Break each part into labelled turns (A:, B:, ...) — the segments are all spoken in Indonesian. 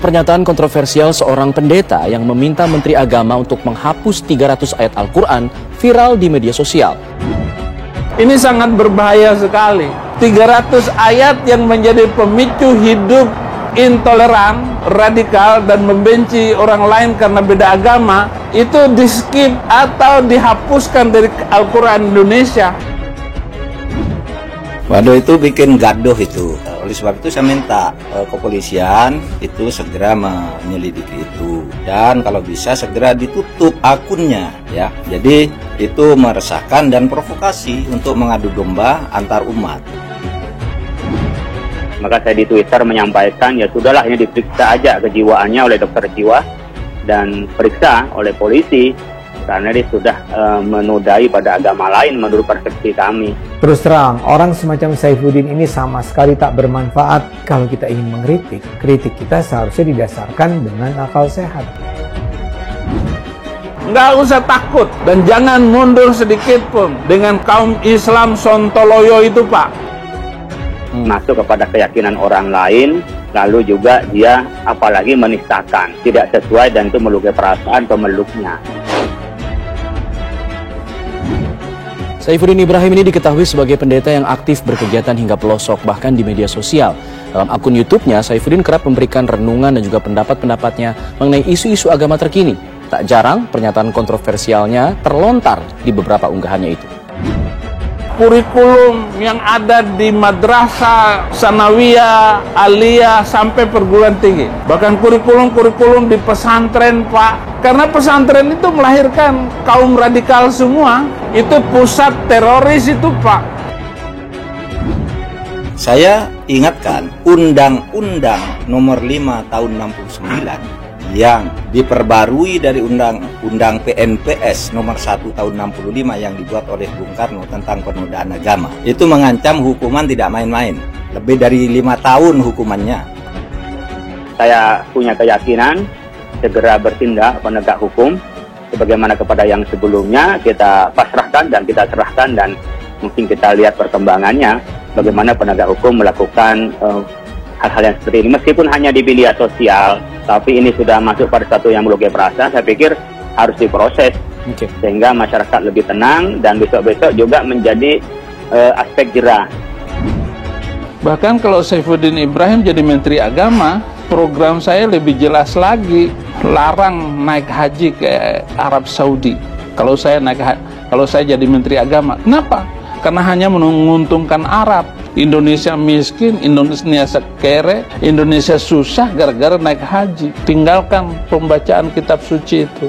A: Pernyataan kontroversial seorang pendeta yang meminta Menteri Agama untuk menghapus 300 ayat Al-Quran viral di media sosial.
B: Ini sangat berbahaya sekali. 300 ayat yang menjadi pemicu hidup intoleran, radikal, dan membenci orang lain karena beda agama, itu di-skip atau dihapuskan dari Al-Quran Indonesia.
C: Waduh, itu bikin gaduh itu. Oleh sebab itu saya minta kepolisian itu segera menyelidiki itu, dan kalau bisa segera ditutup akunnya ya. Jadi itu meresahkan dan provokasi untuk mengadu domba antar umat.
D: Maka saya di Twitter menyampaikan, ya sudahlah, ini diperiksa aja kejiwaannya oleh dokter jiwa dan periksa oleh polisi, karena dia sudah menodai pada agama lain menurut persepsi kami.
E: Terus terang, orang semacam Saifuddin ini sama sekali tak bermanfaat kalau kita ingin mengkritik. Kritik kita seharusnya didasarkan dengan akal sehat.
B: Nggak usah takut dan jangan mundur sedikit pun dengan kaum Islam Sontoloyo itu, Pak.
D: Masuk kepada keyakinan orang lain, lalu juga dia apalagi menistakan, tidak sesuai, dan itu melukai perasaan pemeluknya.
A: Saifuddin Ibrahim ini diketahui sebagai pendeta yang aktif berkegiatan hingga pelosok, bahkan di media sosial. Dalam akun YouTube-nya, Saifuddin kerap memberikan renungan dan juga pendapat-pendapatnya mengenai isu-isu agama terkini. Tak jarang, pernyataan kontroversialnya terlontar di beberapa unggahannya itu.
B: Kurikulum yang ada di madrasah, sanawiyah, aliyah, sampai perguruan tinggi. Bahkan kurikulum di pesantren, Pak. Karena pesantren itu melahirkan kaum radikal semua. Itu pusat teroris itu, Pak.
C: Saya ingatkan Undang-Undang Nomor 5 Tahun 69 yang diperbarui dari Undang-Undang PNPS Nomor 1 Tahun 65 yang dibuat oleh Bung Karno tentang penodaan agama. Itu mengancam hukuman tidak main-main, lebih dari 5 tahun hukumannya.
D: Saya punya keyakinan segera bertindak penegak hukum, sebagaimana kepada yang sebelumnya kita pasrahkan dan kita serahkan, dan mungkin kita lihat perkembangannya, bagaimana penegak hukum melakukan hal-hal yang seperti ini, meskipun hanya di media sosial, tapi ini sudah masuk pada satu yang melukai perasaan. Saya pikir harus diproses, sehingga masyarakat lebih tenang, dan besok-besok juga menjadi aspek jerah.
B: Bahkan kalau Saifuddin Ibrahim jadi Menteri Agama, program saya lebih jelas lagi, larang naik haji ke Arab Saudi. Kalau saya jadi Menteri Agama, kenapa? Karena hanya menguntungkan Arab. Indonesia miskin, Indonesia kere, Indonesia susah gara-gara naik haji. Tinggalkan pembacaan kitab suci itu.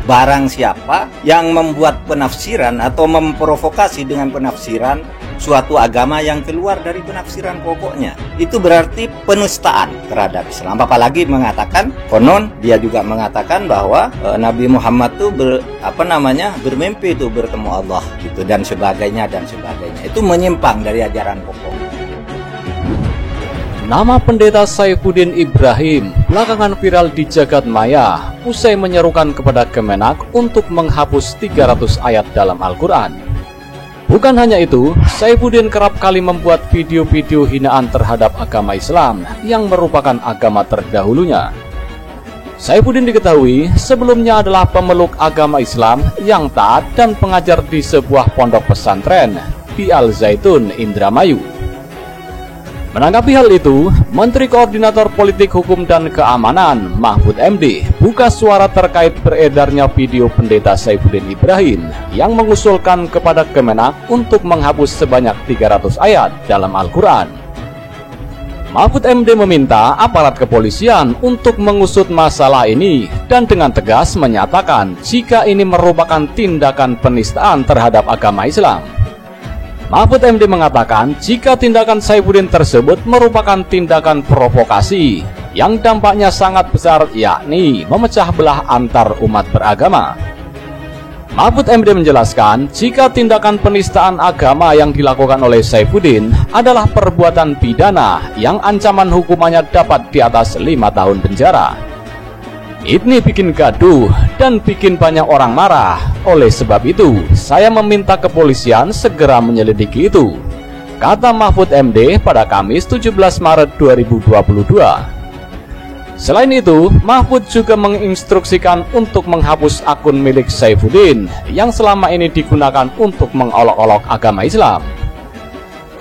C: Barang siapa yang membuat penafsiran atau memprovokasi dengan penafsiran suatu agama yang keluar dari penafsiran pokoknya, itu berarti penistaan terhadap Islam. Apalagi mengatakan, konon dia juga mengatakan bahwa Nabi Muhammad itu bermimpi itu bertemu Allah gitu, dan sebagainya. Itu menyimpang dari ajaran pokok.
A: Nama pendeta Saifuddin Ibrahim belakangan viral di jagat maya usai menyerukan kepada Kemenak untuk menghapus 300 ayat dalam Al-Quran. Bukan hanya itu, Saifuddin kerap kali membuat video-video hinaan terhadap agama Islam yang merupakan agama terdahulunya. Saifuddin diketahui sebelumnya adalah pemeluk agama Islam yang taat dan pengajar di sebuah pondok pesantren di Al-Zaitun, Indramayu. Menanggapi hal itu, Menteri Koordinator Politik Hukum dan Keamanan Mahfud MD buka suara terkait beredarnya video pendeta Saifuddin Ibrahim yang mengusulkan kepada Kemenak untuk menghapus sebanyak 300 ayat dalam Al-Quran. Mahfud MD meminta aparat kepolisian untuk mengusut masalah ini dan dengan tegas menyatakan jika ini merupakan tindakan penistaan terhadap agama Islam. Mahfud MD mengatakan jika tindakan Saifuddin tersebut merupakan tindakan provokasi yang dampaknya sangat besar, yakni memecah belah antar umat beragama. Mahfud MD menjelaskan jika tindakan penistaan agama yang dilakukan oleh Saifuddin adalah perbuatan pidana yang ancaman hukumannya dapat di atas 5 tahun penjara. Ini bikin gaduh dan bikin banyak orang marah. Oleh sebab itu, saya meminta kepolisian segera menyelidiki itu, kata Mahfud MD pada Kamis 17 Maret 2022. Selain itu, Mahfud juga menginstruksikan untuk menghapus akun milik Saifuddin yang selama ini digunakan untuk mengolok-olok agama Islam.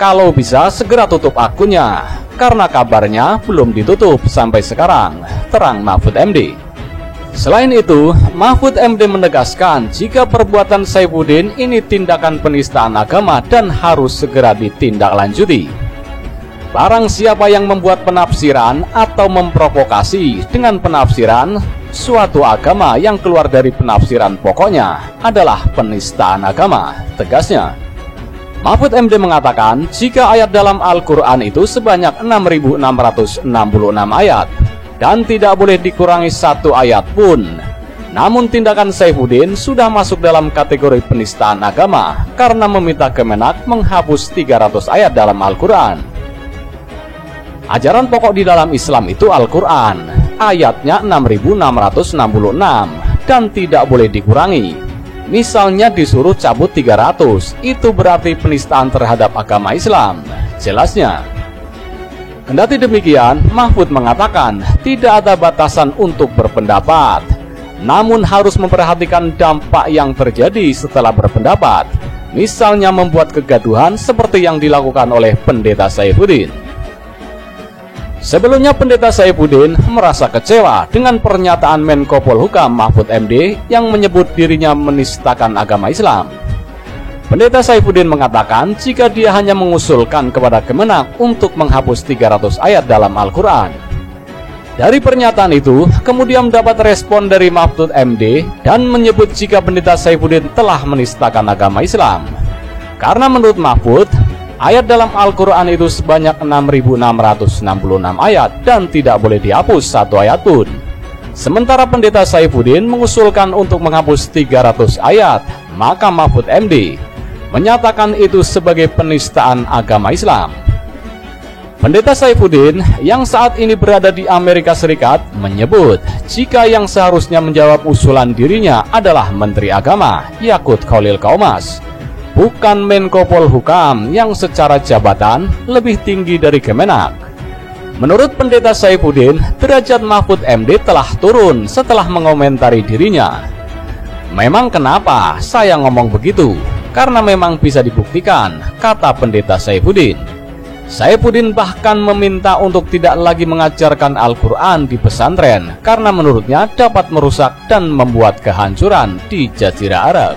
A: Kalau bisa segera tutup akunnya, karena kabarnya belum ditutup sampai sekarang, terang Mahfud MD. Selain itu, Mahfud MD menegaskan jika perbuatan Saifuddin ini tindakan penistaan agama dan harus segera ditindaklanjuti. Barang siapa yang membuat penafsiran atau memprovokasi dengan penafsiran suatu agama yang keluar dari penafsiran pokoknya adalah penistaan agama, tegasnya. Mahfud MD mengatakan jika ayat dalam Al-Quran itu sebanyak 6.666 ayat dan tidak boleh dikurangi satu ayat pun. Namun tindakan Saifuddin sudah masuk dalam kategori penistaan agama karena meminta Kemenak menghapus 300 ayat dalam Al-Quran. Ajaran pokok di dalam Islam itu Al-Quran, ayatnya 6.666 dan tidak boleh dikurangi. Misalnya disuruh cabut 300, itu berarti penistaan terhadap agama Islam, jelasnya. Kendati demikian, Mahfud mengatakan tidak ada batasan untuk berpendapat, namun harus memperhatikan dampak yang terjadi setelah berpendapat, misalnya membuat kegaduhan seperti yang dilakukan oleh Pendeta Saifuddin. Sebelumnya Pendeta Saifuddin merasa kecewa dengan pernyataan Menko Polhukam Mahfud MD yang menyebut dirinya menistakan agama Islam. Pendeta Saifuddin mengatakan jika dia hanya mengusulkan kepada Kemenak untuk menghapus 300 ayat dalam Al-Quran. Dari pernyataan itu, kemudian mendapat respon dari Mahfud MD dan menyebut jika Pendeta Saifuddin telah menistakan agama Islam. Karena menurut Mahfud, ayat dalam Al-Quran itu sebanyak 6.666 ayat dan tidak boleh dihapus satu ayat pun. Sementara Pendeta Saifuddin mengusulkan untuk menghapus 300 ayat, maka Mahfud MD menyatakan itu sebagai penistaan agama Islam. Pendeta Saifuddin yang saat ini berada di Amerika Serikat menyebut jika yang seharusnya menjawab usulan dirinya adalah Menteri Agama Yakut Khalil Qaumas, bukan Menko Polhukam yang secara jabatan lebih tinggi dari Kemenak. Menurut Pendeta Saifuddin, derajat Mahfud MD telah turun setelah mengomentari dirinya. Memang kenapa saya ngomong begitu? Karena memang bisa dibuktikan, kata Pendeta Saifuddin. Saifuddin bahkan meminta untuk tidak lagi mengajarkan Al-Quran di pesantren karena menurutnya dapat merusak dan membuat kehancuran di Jazirah Arab.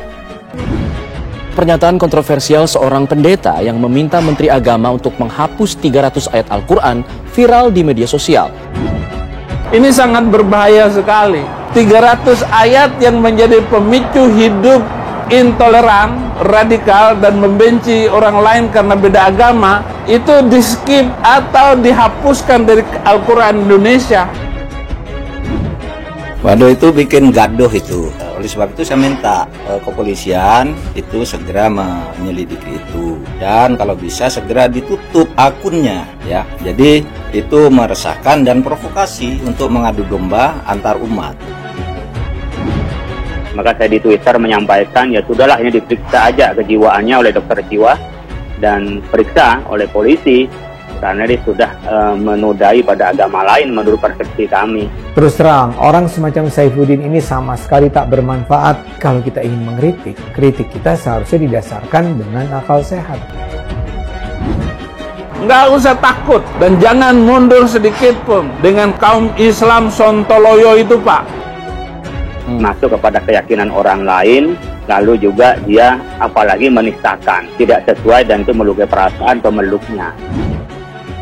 F: Pernyataan kontroversial seorang pendeta yang meminta Menteri Agama untuk menghapus 300 ayat Al-Quran viral di media sosial.
B: Ini sangat berbahaya sekali. 300 ayat yang menjadi pemicu hidup intoleran, radikal, dan membenci orang lain karena beda agama, itu di-skip atau dihapuskan dari Al-Quran Indonesia.
C: Waduh, itu bikin gaduh itu. Oleh sebab itu saya minta kepolisian itu segera menyelidiki itu dan kalau bisa segera ditutup akunnya ya. Jadi itu meresahkan dan provokasi untuk mengadu domba antar umat.
D: Maka saya di Twitter menyampaikan ya sudahlah, ini diperiksa aja kejiwaannya oleh dokter jiwa dan periksa oleh polisi karena dia sudah menodai pada agama lain menurut persepsi kami.
E: Terus terang, orang semacam Saifuddin ini sama sekali tak bermanfaat. Kalau kita ingin mengkritik, kritik kita seharusnya didasarkan dengan akal sehat.
B: Nggak usah takut dan jangan mundur sedikit pun dengan kaum Islam Sontoloyo itu, Pak.
D: Masuk kepada keyakinan orang lain, lalu juga dia apalagi menistakan, tidak sesuai dan itu melukai perasaan pemeluknya.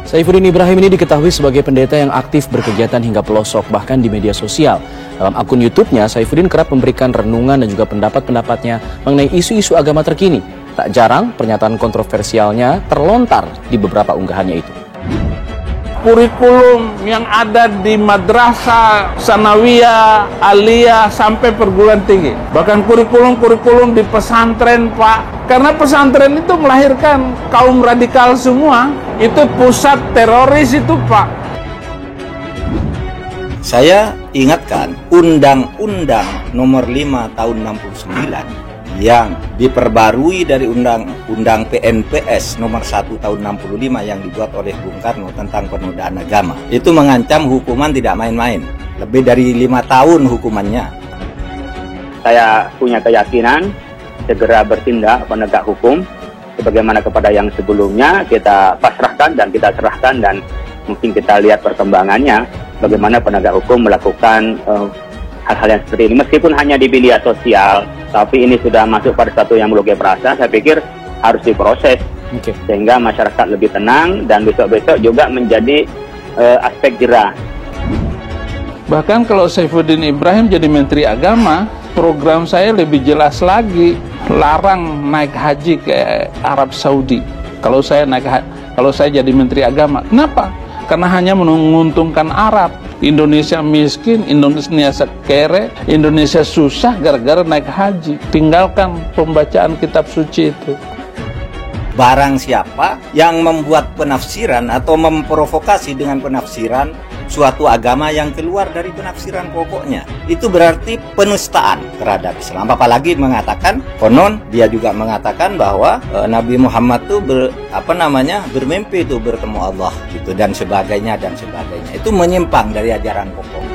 F: Saifuddin Ibrahim ini diketahui sebagai pendeta yang aktif berkegiatan hingga pelosok, bahkan di media sosial. Dalam akun YouTube-nya, Saifuddin kerap memberikan renungan dan juga pendapat-pendapatnya mengenai isu-isu agama terkini. Tak jarang, pernyataan kontroversialnya terlontar di beberapa unggahannya itu.
B: Kurikulum yang ada di madrasah, sanawiyah, aliyah, sampai perguruan tinggi. Bahkan kurikulum-kurikulum di pesantren, Pak. Karena pesantren itu melahirkan kaum radikal semua. Itu pusat teroris itu, Pak.
C: Saya ingatkan Undang-Undang Nomor 5 Tahun 69 yang diperbarui dari Undang-Undang PNPS nomor 1 tahun 65 yang dibuat oleh Bung Karno tentang penodaan agama. Itu mengancam hukuman tidak main-main, lebih dari 5 tahun hukumannya.
D: Saya punya keyakinan segera bertindak penegak hukum sebagaimana kepada yang sebelumnya kita pasrahkan dan kita serahkan, dan mungkin kita lihat perkembangannya bagaimana penegak hukum melakukan hal-hal yang seperti ini, meskipun hanya di media sosial, tapi ini sudah masuk pada satu yang melukai perasa. Saya pikir harus diproses sehingga masyarakat lebih tenang dan besok-besok juga menjadi aspek jerah.
B: Bahkan kalau Saifuddin Ibrahim jadi Menteri Agama, program saya lebih jelas lagi, larang naik haji ke Arab Saudi. Kalau saya jadi Menteri Agama, kenapa? Karena hanya menguntungkan Arab. Indonesia miskin, Indonesia kere, Indonesia susah gara-gara naik haji. Tinggalkan pembacaan kitab suci itu.
C: Barang siapa yang membuat penafsiran atau memprovokasi dengan penafsiran suatu agama yang keluar dari penafsiran pokoknya, itu berarti penistaan terhadap Islam. Apalagi mengatakan, konon dia juga mengatakan bahwa Nabi Muhammad itu bermimpi itu bertemu Allah gitu, dan sebagainya. Itu menyimpang dari ajaran pokok.